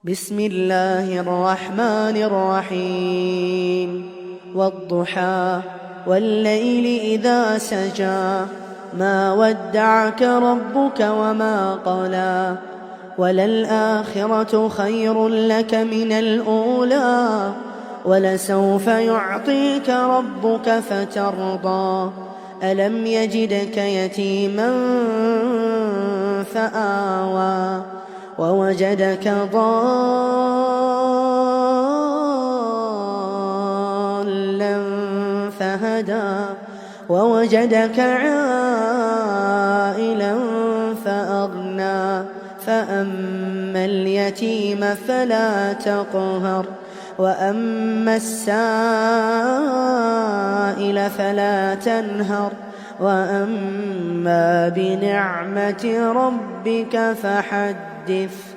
بسم الله الرحمن الرحيم والضحى والليل إذا سجى ما ودعك ربك وما قلى وللآخرة خير لك من الأولى ولسوف يعطيك ربك فترضى ألم يجدك يتيما فآوى ووجدك ضالا فهدى ووجدك عائلا فأغنى فأما اليتيم فلا تقهر وأما السائل فلا تنهر وأما بنعمة ربك فحدث.